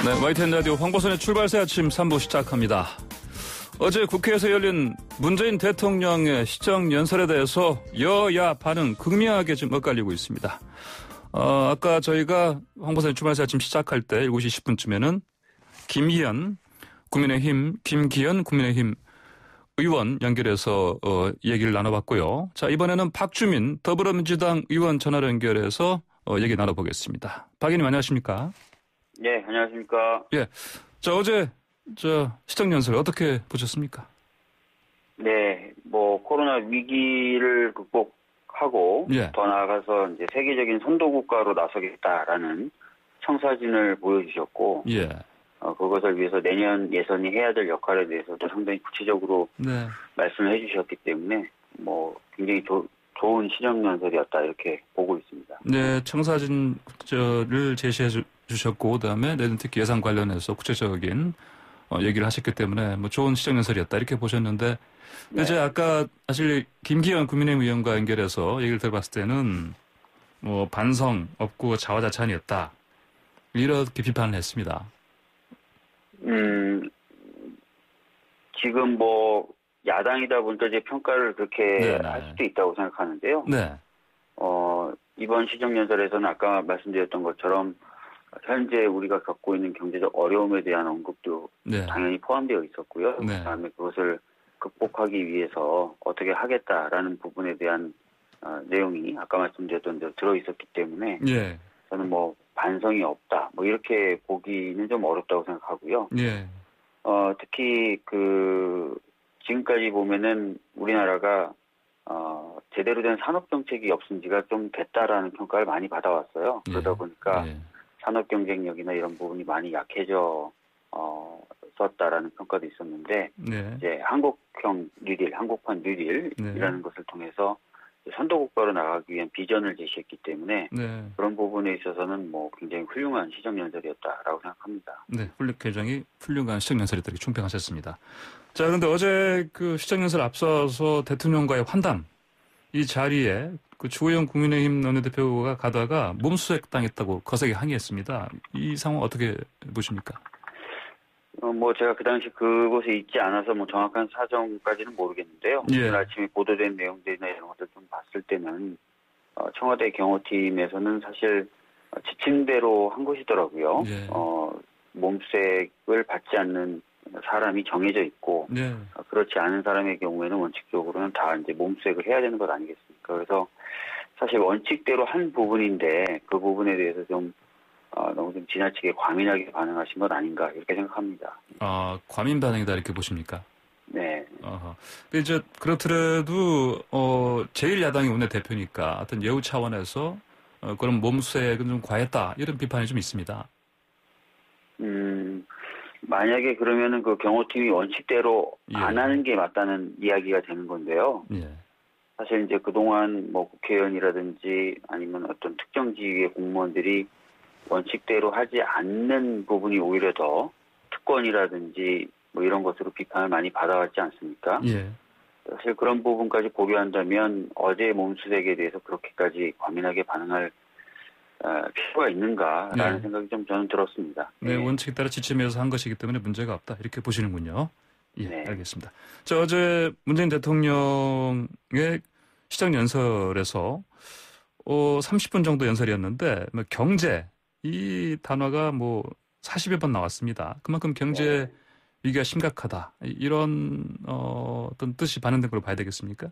네, YTN 라디오 황보선의 출발새 아침 3부 시작합니다. 어제 국회에서 열린 문재인 대통령의 시정연설에 대해서 여야 반응 극명하게 지금 엇갈리고 있습니다. 아까 저희가 황보선의 출발새 아침 시작할 때 7시 10분쯤에는 김기현 국민의힘 의원 연결해서 얘기를 나눠봤고요. 자, 이번에는 박주민 더불어민주당 의원 전화로 연결해서 얘기 나눠보겠습니다. 박 의원님 안녕하십니까? 네, 안녕하십니까? 예. 자, 어제 시정연설 어떻게 보셨습니까? 네, 코로나 위기를 극복하고 예. 더 나아가서 이제 세계적인 선도국가로 나서겠다라는 청사진을 보여주셨고, 예. 그것을 위해서 내년 예선이 해야 될 역할에 대해서도 상당히 구체적으로 네. 말씀을 해주셨기 때문에 굉장히 좋은 시정연설이었다 이렇게 보고 있습니다. 네, 청사진을 제시해 주셨고 그다음에 내년 특히 예산 관련해서 구체적인 얘기를 하셨기 때문에 좋은 시정연설이었다 이렇게 보셨는데 네. 이제 아까 사실 김기현 국민의힘 의원과 연결해서 얘기를 들어봤을 때는 반성 없고 자화자찬이었다 이렇게 비판을 했습니다. 지금 야당이다 보니까 이제 평가를 그렇게 네네. 할 수도 있다고 생각하는데요. 네. 이번 시정연설에서는 아까 말씀드렸던 것처럼 현재 우리가 겪고 있는 경제적 어려움에 대한 언급도 네. 당연히 포함되어 있었고요. 네. 그다음에 그것을 극복하기 위해서 어떻게 하겠다라는 부분에 대한 내용이 아까 말씀드렸던 대로 들어있었기 때문에 예. 저는 반성이 없다 이렇게 보기는 좀 어렵다고 생각하고요. 예. 특히 지금까지 보면은 우리나라가 제대로 된 산업 정책이 없은 지가 좀 됐다라는 평가를 많이 받아왔어요. 예. 그러다 보니까 예. 산업 경쟁력이나 이런 부분이 많이 약해져 썼다라는 평가도 있었는데 네. 이제 한국판 뉴딜이라는 네. 것을 통해서 선도국가로 나가기 위한 비전을 제시했기 때문에 네. 그런 부분에 있어서는 굉장히 훌륭한 시정연설이었다라고 생각합니다. 네, 굉장히 훌륭한 시정연설이 되게 총평하셨습니다. 자, 그런데 어제 그 시정연설 앞서서 대통령과의 환담, 이 자리에 주호영 국민의힘 원내대표가 가다가 몸수색 당했다고 거세게 항의했습니다. 이 상황 어떻게 보십니까? 제가 그 당시 그곳에 있지 않아서 정확한 사정까지는 모르겠는데요. 예. 오늘 아침에 보도된 내용들이나 이런 것들 좀 봤을 때는 청와대 경호팀에서는 사실 지침 대로 한 것이더라고요. 예. 몸수색을 받지 않는 사람이 정해져 있고 네. 그렇지 않은 사람의 경우에는 원칙적으로는 다 이제 몸수색을 해야 되는 것 아니겠습니까? 그래서 사실 원칙대로 한 부분인데 그 부분에 대해서 너무 좀 지나치게 과민하게 반응하신 것 아닌가 이렇게 생각합니다. 과민 반응이다 이렇게 보십니까? 네. 근데 이제 그렇더라도 제1야당이 원내대표니까 어떤 예우 차원에서 그런 몸수색은 좀 과했다 이런 비판이 좀 있습니다. 만약에 그러면은 그 경호팀이 원칙대로 예. 안 하는 게 맞다는 이야기가 되는 건데요. 예. 사실 이제 그동안 국회의원이라든지 아니면 어떤 특정 지위의 공무원들이 원칙대로 하지 않는 부분이 오히려 더 특권이라든지 이런 것으로 비판을 많이 받아왔지 않습니까? 예. 사실 그런 부분까지 고려한다면 어제 몸수색에 대해서 그렇게까지 과민하게 반응할 필요가 있는가라는 네. 생각이 좀 저는 들었습니다. 네, 원칙에 따라 지침에서 한 것이기 때문에 문제가 없다 이렇게 보시는군요. 예, 네. 알겠습니다. 자, 어제 문재인 대통령의 시정연설에서 30분 정도 연설이었는데 경제 이 단어가 40여 번 나왔습니다. 그만큼 경제 위기가 심각하다. 이런 어떤 뜻이 반영된 걸로 봐야 되겠습니까?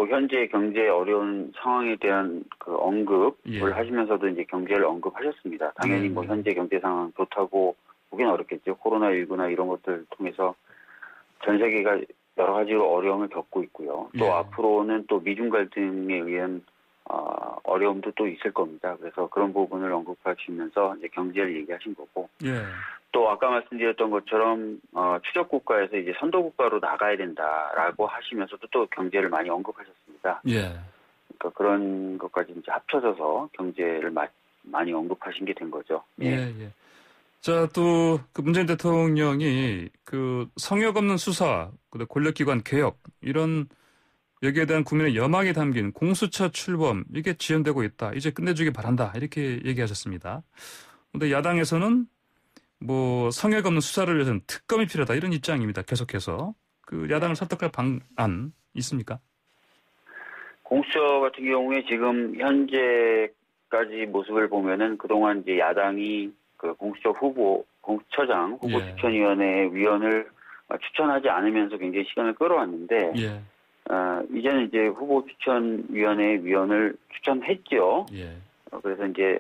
현재 경제 어려운 상황에 대한 그 언급을 하시면서도 이제 경제를 언급하셨습니다. 당연히 현재 경제 상황 좋다고 보기는 어렵겠죠. 코로나19나 이런 것들 통해서 전 세계가 여러 가지로 어려움을 겪고 있고요. 또 앞으로는 또 미중 갈등에 의한 어려움도 또 있을 겁니다. 그래서 그런 부분을 언급하시면서 이제 경제를 얘기하신 거고. 또 아까 말씀드렸던 것처럼 추적 국가에서 이제 선도 국가로 나가야 된다라고 하시면서도 또 경제를 많이 언급하셨습니다. 그러니까 그런 것까지 이제 합쳐져서 경제를 많이 언급하신 게 된 거죠. 자, 또 그 문재인 대통령이 그 성역 없는 수사, 권력기관 개혁 이런 여기에 대한 국민의 여망이 담긴 공수처 출범 이게 지연되고 있다. 이제 끝내주기 바란다. 이렇게 얘기하셨습니다. 그런데 야당에서는 뭐 성역 없는 수사를 위해서는 특검이 필요하다 이런 입장입니다. 계속해서 그 야당을 설득할 방안 있습니까? 공수처 같은 경우에 지금 현재까지 모습을 보면은 그동안 이제 야당이 그 공수처장 후보 예. 추천위원회 위원을 추천하지 않으면서 굉장히 시간을 끌어왔는데, 예. 이제는 이제 후보 추천위원회 위원을 추천했죠. 예. 그래서 이제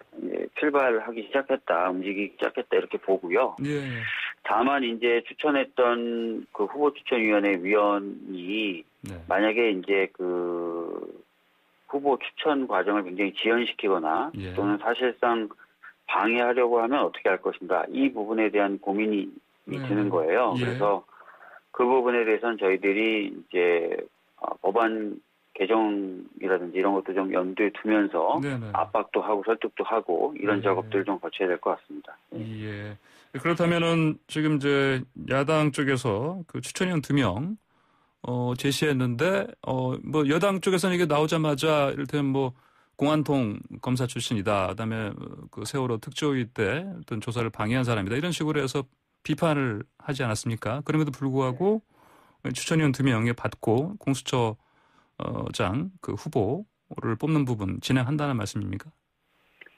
출발하기 시작했다, 움직이기 시작했다 이렇게 보고요. 예. 다만 이제 추천했던 그 후보 추천위원회 위원이 네. 만약에 이제 그 후보 추천 과정을 굉장히 지연시키거나 예. 또는 사실상 방해하려고 하면 어떻게 할 것인가, 이 부분에 대한 고민이 드는 거예요. 예. 그래서 그 부분에 대해서는 저희들이 이제 법안 개정이라든지 이런 것도 좀 염두에 두면서 네네. 압박도 하고 설득도 하고 이런 예. 작업들을 좀 거쳐야 될 것 같습니다. 예. 그렇다면은 지금 이제 야당 쪽에서 그 추천위원 2명 제시했는데 뭐 여당 쪽에서는 이게 나오자마자 이를테면 뭐 공안통 검사 출신이다. 그다음에 그 세월호 특조위 때 어떤 조사를 방해한 사람이다. 이런 식으로 해서 비판을 하지 않았습니까? 그럼에도 불구하고 추천위원 2명에 받고 공수처장 그 후보를 뽑는 부분 진행한다는 말씀입니까?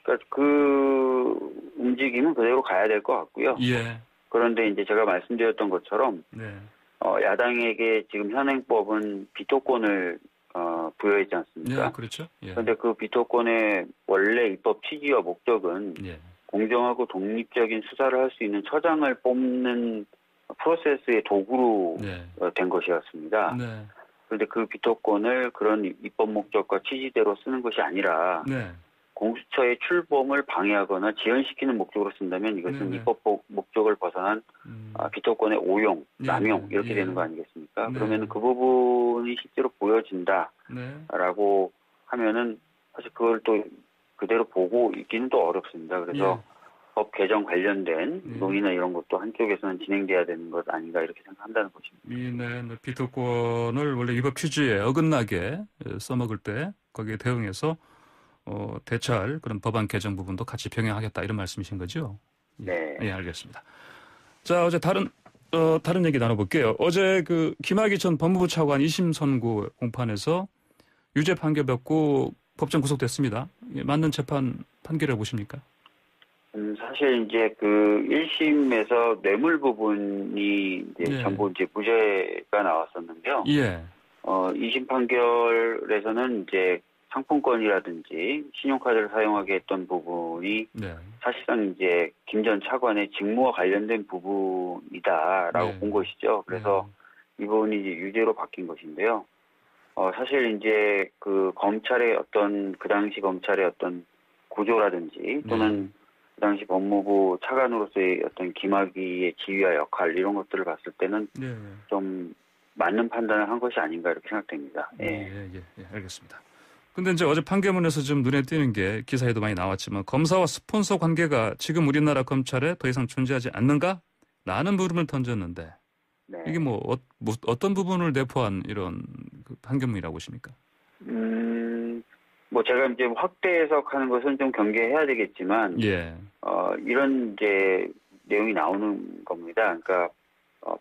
그러니까 그 움직임은 그대로 가야 될 것 같고요. 예. 그런데 이제 제가 말씀드렸던 것처럼 네. 야당에게 지금 현행법은 비토권을 부여했지 않습니까? 예, 그렇죠. 예. 그런데 그 비토권의 원래 입법 취지와 목적은 예. 공정하고 독립적인 수사를 할 수 있는 처장을 뽑는 프로세스의 도구로 네. 된 것이었습니다. 네. 그런데 그 비토권을 그런 입법 목적과 취지대로 쓰는 것이 아니라 네. 공수처의 출범을 방해하거나 지연시키는 목적으로 쓴다면 이것은 네네. 입법 목적을 벗어난 비토권의 오용, 예. 남용 이렇게 예. 되는 거 아니겠습니까? 네. 그러면 그 부분이 실제로 보여진다라고 네. 하면은 사실 그걸 또 그대로 보고 있기는 또 어렵습니다. 그래서 법 개정 관련된 예. 논의나 이런 것도 한쪽에서는 진행돼야 되는 것 아닌가 이렇게 생각한다는 것입니다. 네. 비토권을 원래 입법 취지에 어긋나게 써먹을 때 거기에 대응해서 대처할 그런 법안 개정 부분도 같이 병행하겠다 이런 말씀이신 거죠? 네. 예, 알겠습니다. 자, 어제 다른 얘기 나눠볼게요. 어제 그 김학의 전 법무부 차관 2심 선고 공판에서 유죄 판결 받고 법정 구속됐습니다. 예, 맞는 재판 판결을 보십니까? 사실 이제 그 1심에서 뇌물 부분이 이제 네. 전부 이제 무죄가 나왔었는데요. 예. 2심 판결에서는 이제 상품권이라든지 신용카드를 사용하게 했던 부분이 네. 사실상 이제 김 전 차관의 직무와 관련된 부분이다라고 네. 본 것이죠. 그래서 이 부분이 이제 유죄로 바뀐 것인데요. 사실 이제 그 검찰의 어떤 그 당시 검찰의 어떤 구조라든지 또는 그 당시 법무부 차관으로서의 어떤 김학의의 지위와 역할 이런 것들을 봤을 때는 네. 좀 맞는 판단을 한 것이 아닌가 이렇게 생각됩니다. 예, 알겠습니다. 근데 이제 어제 판결문에서 좀 눈에 띄는 게 기사에도 많이 나왔지만 검사와 스폰서 관계가 지금 우리나라 검찰에 더 이상 존재하지 않는가? 라는 물음을 던졌는데 네. 이게 뭐 어떤 부분을 내포한 이런 그 판결문이라고 보십니까? 뭐 제가 이제 확대 해석하는 것은 좀 경계해야 되겠지만, 예. 이런 이제 내용이 나오는 겁니다. 그러니까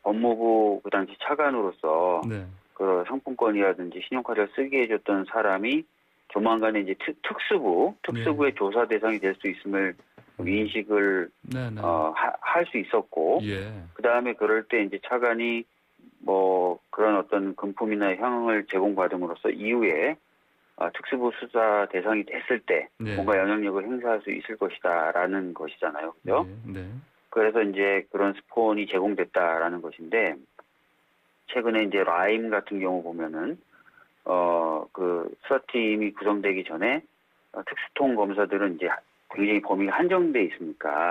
법무부 그 당시 차관으로서 네. 그 상품권이라든지 신용카드를 쓰게 해줬던 사람이 조만간에 이제 특수부의 조사 대상이 될 수 있음을 인식을 할 수 있었고, 예. 그 다음에 그럴 때 이제 차관이 뭐 그런 어떤 금품이나 향응을 제공받음으로써 이후에 특수부 수사 대상이 됐을 때 뭔가 영향력을 행사할 수 있을 것이다라는 것이잖아요, 그죠? 네. 그래서 이제 그런 스폰이 제공됐다라는 것인데, 최근에 이제 라임 같은 경우 보면은 그 수사팀이 구성되기 전에 특수통 검사들은 이제 굉장히 범위가 한정돼 있으니까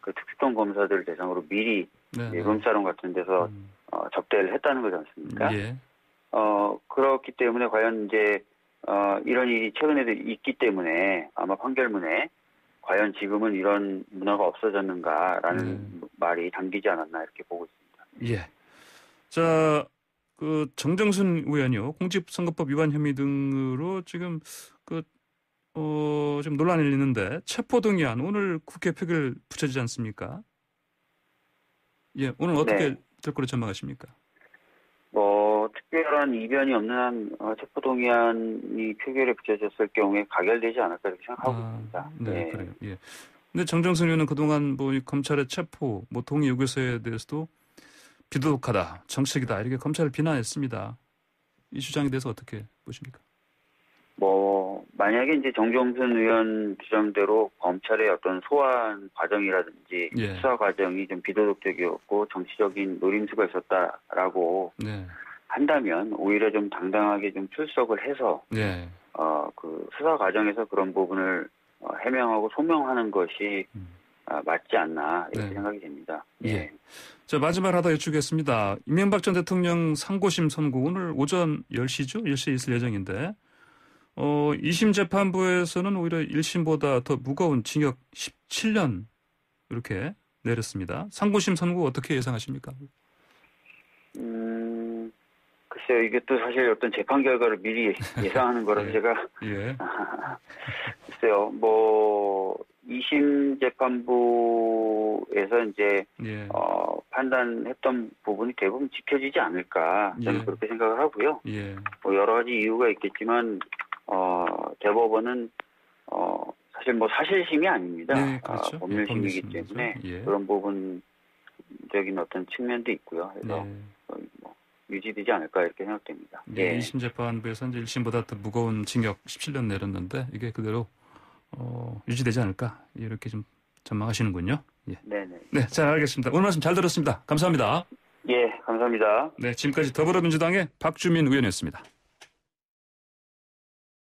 그 특수통 검사들을 대상으로 미리 룸사롱 같은 데서 접대를 했다는 거지 않습니까? 그렇기 때문에 과연 이제 이런 일이 최근에도 있기 때문에 아마 판결문에 과연 지금은 이런 문화가 없어졌는가라는 말이 담기지 않았나 이렇게 보고 있습니다. 예. 자, 그 정정순 의원이요. 공직선거법 위반 혐의 등으로 지금 좀 논란이 있는데 체포동의안 오늘 국회 표결 붙여지지 않습니까? 예, 오늘 어떻게 될 거로 전망하십니까? 특별한 이변이 없는 한 체포동의안이 표결에 붙여졌을 경우에 가결되지 않을까 이렇게 생각하고 있습니다. 네, 그래요. 예. 근데 정정승 의원은 그동안 이 검찰의 체포, 동의 요구서에 대해서도 비도덕하다, 정치적이다 이렇게 검찰을 비난했습니다. 이 주장에 대해서 어떻게 보십니까? 만약에 이제 정정순 의원 주장대로 검찰의 어떤 소환 과정이라든지 수사 과정이 좀 비도덕적이었고 정치적인 노림수가 있었다라고 한다면 오히려 좀 당당하게 좀 출석을 해서 그 수사 과정에서 그런 부분을 해명하고 소명하는 것이 맞지 않나 이렇게 생각이 됩니다. 예. 자, 마지막으로 하나 여쭙겠습니다. 이명박 전 대통령 상고심 선고 오늘 오전 10시죠? 10시에 있을 예정인데 2심 재판부에서는 오히려 1심보다 더 무거운 징역 17년 이렇게 내렸습니다. 상고심 선고 어떻게 예상하십니까? 글쎄요. 이게 또 사실 어떤 재판 결과를 미리 예상하는 거라서 제가 글쎄요. 2심 재판부에서 이제 판단했던 부분이 대부분 지켜지지 않을까 저는 그렇게 생각을 하고요. 여러 가지 이유가 있겠지만 대법원은 사실 사실심이 아닙니다. 그렇죠. 법률심이기 때문에 그런 부분적인 어떤 측면도 있고요. 그래서 유지되지 않을까 이렇게 생각됩니다. 2심 재판부에서 이제 1심보다 더 무거운 징역 17년 내렸는데 이게 그대로 유지되지 않을까 이렇게 좀 전망하시는군요. 네, 잘 알겠습니다. 오늘 말씀 잘 들었습니다. 감사합니다. 예, 감사합니다. 네, 지금까지 더불어민주당의 박주민 의원이었습니다.